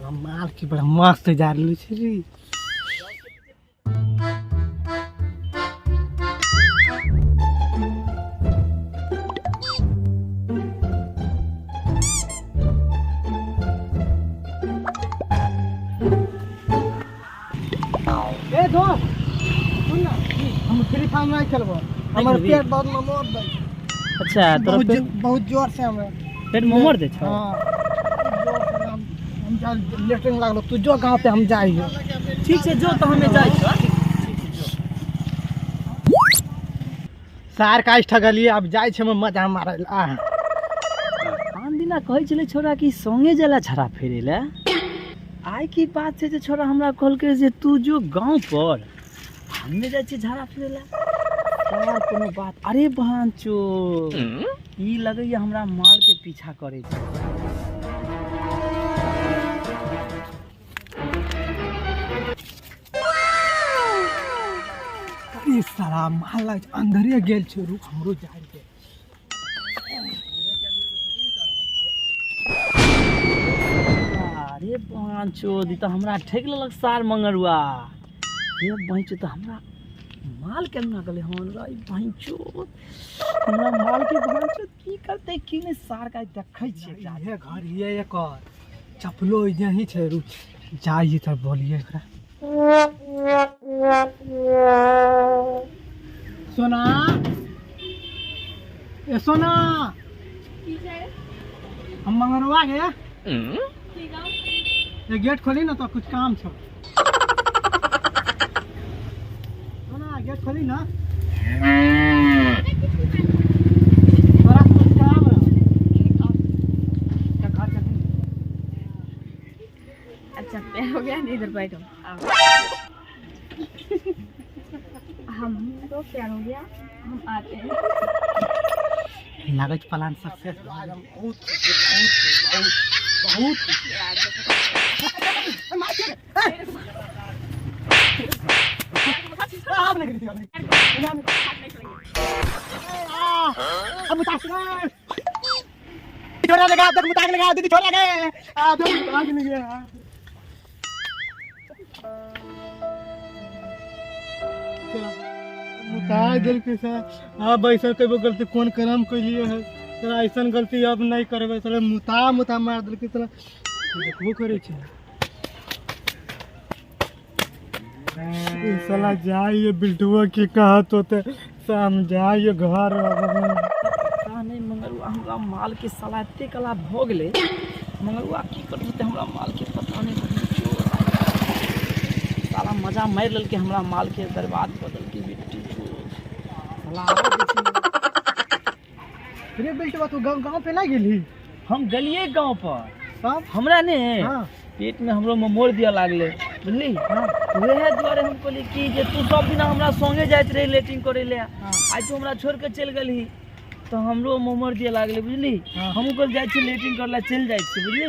माल की बड़ा मस्त जा रही है। ए दोस्त सुन ना, हम फ्री फायर नहीं खेलबो, हमर पेट बहुत मोर दे। अच्छा तोरा पेट बहुत जोर से हमरा पेट मोर दे छ। हां हम जा लेटरिंग लागलो, तू जो गांव पे हम जाइयो। ठीक से जो तो हमें जाय छ। सार का ठगलिए, अब जाय छ हम मजा मारे ला। आन दिना कहै छले छोरा कि संगे जाला छरा फेरे ला। आय की बात छै जे छोरा हमरा कहल के जे तू जो गांव पर हमने जाय छी झाड़ा फेरे ला। यार कोनो बात, अरे बहनचो ई लगैया हमरा माल के पीछा करे छै। अरे साला माल लाग अंदरे गेल छै, रुक हमरो जाय के। अरे बहनचो दी तो हमरा ठेक लेलक सार मंगरुआ। ये बहनचो तो हमरा माल केना गले हन रे बहनचो। हमरा माल के बहनचो की करते की ने सार का देखै छै। ये घर ये एकर चपलो यही छै, रुक जाइए त बोलिए एकरा। सोना ए सोना हम मंगरवा गए। ये गेट खोली ना तो कुछ काम छ। सोना गेट खोली ना, बड़ा कुछ काम है। क्या घर चल। अच्छा पैर हो गया, इधर बैठो। हम तो प्यार हो गया, हम आते हैं। लागत प्लान सक्सेस बहुत बहुत बहुत छोरा लगा दे, मुताक लगा दीदी, छोरा लगा आ दो आग लग गया। मुताक दिल के साथ अब ऐसा कबो गलती कौन करम कइलिए है, तोरा ऐसन गलती अब नहीं करबे। साला मुता मार दिल के, साला देखबो करे छै। साला जाइए बिल्टुआ के कहत होते समझाइए घर। पता नहीं मंगरुआ हमरा माल के साला एते कला भ गेले। मंगरुआ की करबे त हमरा माल के पता नहीं बहनचो। साला मजा मार लेल के हमरा माल के बर्बाद कर देल के बेटी चो। साला आवे छै। रे बिल्टुआ तू गांव पे ना गेली? हम गलिए गांव पर, सब हमरा ने हां पेट में हमरो मोर दिया लागले बुझली। वह द्वारे हम कहली कि जे तू सब दिन हमरा संगे जाइत रही लेटिंग करे ले, आज तू हमरा छोड़ के चल गली तो हमरो मोर दिया लागले बुझली। हम कल जाय छी लेटिंग करला, चल जाय छी बुझली।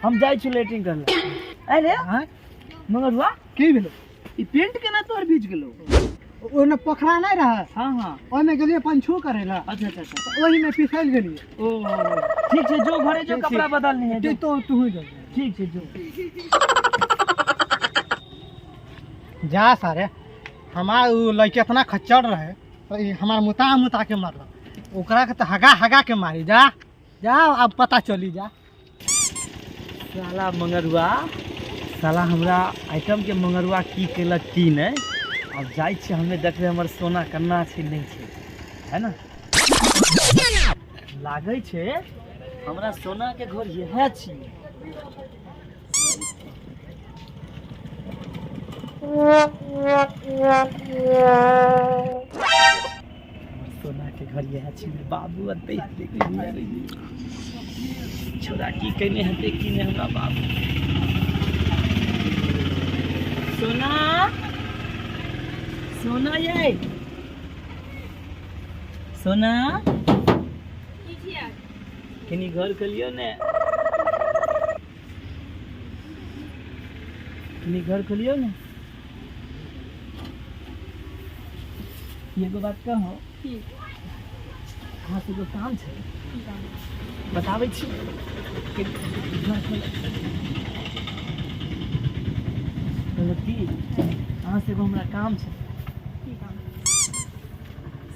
हम जाय छी लेटिंग करला। अरे मंगरुआ की भेलो? ई पेंट केना तोर भीज गेलो? ओने पोखरा नहीं रहा। हां हां ओने गेलिए पंछो करे ला। अच्छा अच्छा अच्छा वही में फिसल गेलिए। ओ ठीक है, जो घरे जो कपड़ा बदलनी है तो तू ही जा। ठीक है जो जा सारे। हमार लड़के इतना खच्चर रहे तो हमार मुता के मारल, ओकरा के तो हगा के मारी। जा जा अब पता चली जा। साला मंगरुआ, साला हमरा आइटम के मंगरुआ की केलक की नहीं। अब जाय छी हमें देखबे हमर सोना कन्ना छै नहीं छै, है ना। लागै छै हमरा सोना के घर यह छी। सोना के घर यह छी बाबू। देख छोरा की कहने हेतै की नहीं हमरा बाप। सोना सोना ये सोना कनी घर के लियो ने, कनी घर के लियो ने। एगो बात कहो, अहाँ से एगो काम छै बताबै छी। अहाँ से एगो हमरा काम छै,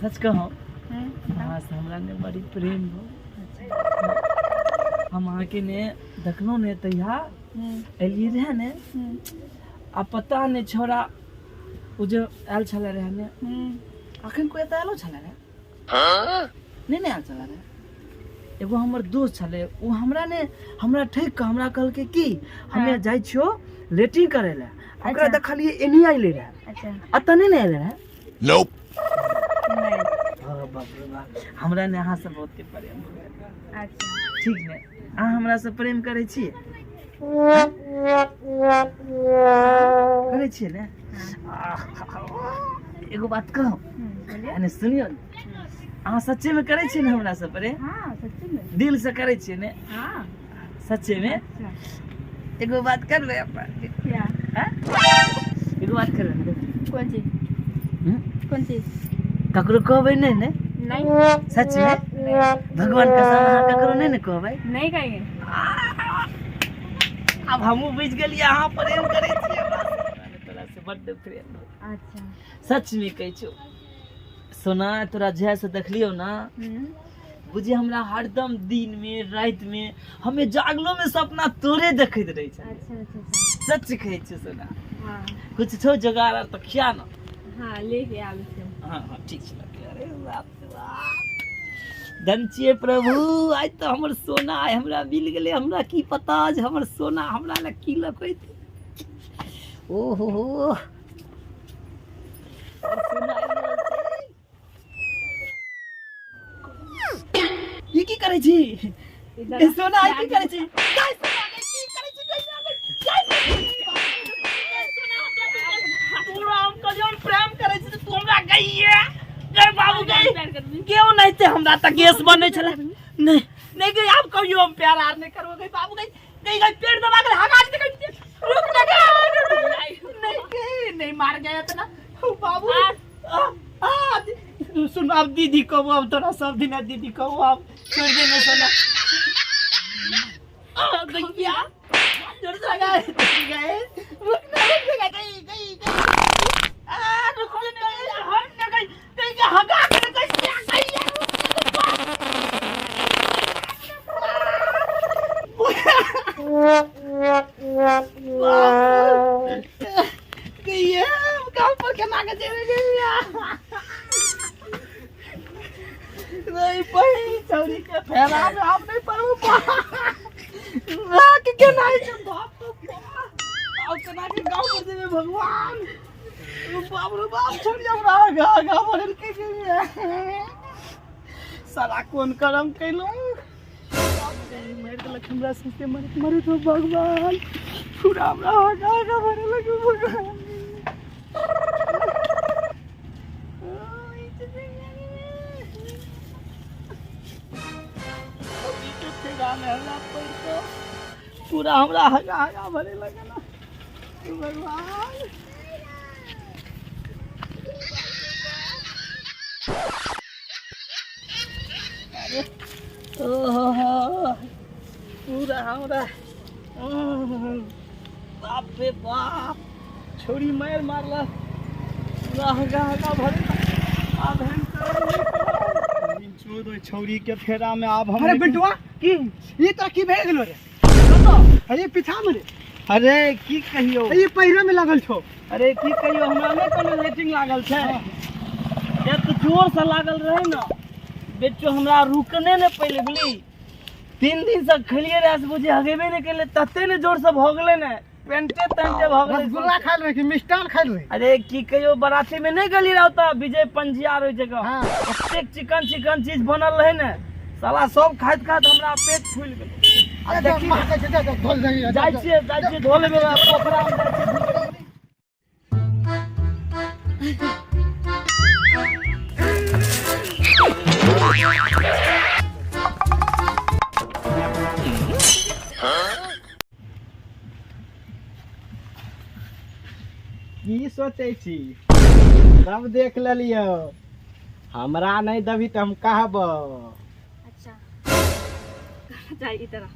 सच कहो अहाँ से हमरा ने बड़ी प्रेम हो। हम अहाँके ने देखलहुँ ने तहिया एलियै रहे ने, आ पता नहीं छोरा ओ जे आयल छले रहे ने, अखन कोई एतऽ आयलो छले रहे नहीं आयल छले रहे। एगो हमर दोस्त छले, ओ हमरा ने हमरा ठैक के हमरा कहलकै कि हमे जाइ छियो लेटिंग करे ले, ओकरा देखलिए एनी आइले रहे। अच्छा अतऽ नहीं आइले रहे। Nope. बाप रे बाप, हमरा ने अहाँ से बहुते प्रेम हो। अच्छा ठीक ने, अहाँ हमरा से प्रेम करे छियै? करे छियै ने? एगो बात कहूँ, यानी सुनियो ने, अहाँ सच्चे में करे छियै ने हमरा से प्रेम? हाँ सच्ची में। दिल से करे छियै ने? हाँ सच्चे में? एगो बात कर ले अपन। क्या? हाँ? एगो बात कर ले। कौन चीज? कौन चीज? ककरो कहबै नहीं ने? नहीं सच में? भगवान कसम अहाँ ककरो नहीं ने कहबै? नहीं कहेंगे। अब हमहू बुझ गेलियै अहाँ प्रेम करे छियै। तोरा से बड्ड प्रेम हो। अच्छा सच में कहै छौ सोना, तोरा जहिया से देखलियो ना, बुझे हमरा हरदम दिन में रात में हमें जागलो में सपना तोरे देखैत रहे छै। अच्छा अच्छा सच कहै छौ सोना। हाँ कुछ छौ जोगाड़ तो खिया ना। हाँ लेके आबे छै। हाँ हाँ ठीक छै। अरे बाप रे बाप, धन छियै प्रभु, आज तो हमर सोना आइ हमरा मिल गेलै। हमरा की पता जे हमर सोना हमरा लए की लखैत। ओहो हो सोना आइ रहल छै। ये की करे छी? ए सोना आइ की करे छी? गाइस सोना आइ की करे छी? गाइस पूरा हम कजन प्रेम करे छी, तू हमरा गइए गए बाबू गए क्यों नहीं थे? हमरा त गैस बनै छले। नहीं नहीं गई, आप कहियो हम प्यार आर नहीं करो गई बाबू गई। गई गई पेड़ दबा के हगा दे गई। रुक ना गई, नहीं गई, नहीं मार गया इतना बाबू। सुन अब दीदी को, अब तोरा सब दिन दीदी को अब छोड़ देने सोना। गई जोर से लगा गए। रुक ना गई गई रुक ना हम ना गई हगा के गई ये काम पर के नागे चले गई नहीं पई चौरी के फेरा में आप नहीं पड़ू के नहीं जो बाप तो और कना के गांव पर देवे भगवान। बाप रे बाप, छोड़ हमरा गा बहन के सारा कौन करम कैलू मार देलक हमरा से मरे तो भगवान। पूरा हमरा गा भरे लगे भगवान। पूरा हमरा हगा भरे लगे ना भगवान। पूरा हमरा बाप रे बाप, छोरी मार मारला पूरा हगा भरे। अब हम छोड़ दो छौरी के फेरा में। अब हम अरे बिल्टुआ की ये तो की भे गेलो रे? अरे पीछा में रे। अरे की कहियो, ये पैरा में लागल छो। अरे की कहियो हमरा नहीं कोनो लेटिंग लागल छै। ये तो जोर से लागल रहे ना बेचो, हमरा रुकने ने पहले बुझली। 3 दिन से खेलिए रहे से बुझे हगेबे नहीं केले, तते ने जोर से भगले ने पेंटे तंटे भगले। रसगुल्ला खाइल रहे कि मिष्टान खाइल रहे? अरे की कहियो बराती में नहीं गली रहता विजय पंजिया रही जगह। हाँ। चिकन चीज बनल रहे ने, साला सब खाइत खाइत हमरा पेट फूल गेल। आ देखी जाइ छियै धो लेबै पोखरा में जाइ छियै धो लेबै। की सोचे छी सब देख लियो, हमरा नहीं दबी तो हम कहब। अच्छा चाहिए तरह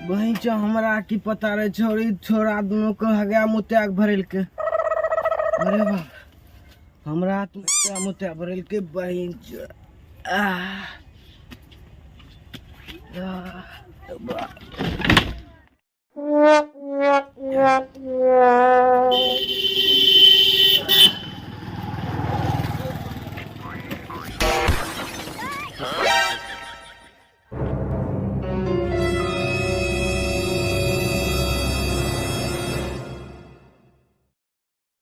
बहन चो हमरा की पता रे छोरी छोरा दोनों को हगा मुत्या भरल के। अरे बाप हमरा तो मुत्या भरल के बहन चो।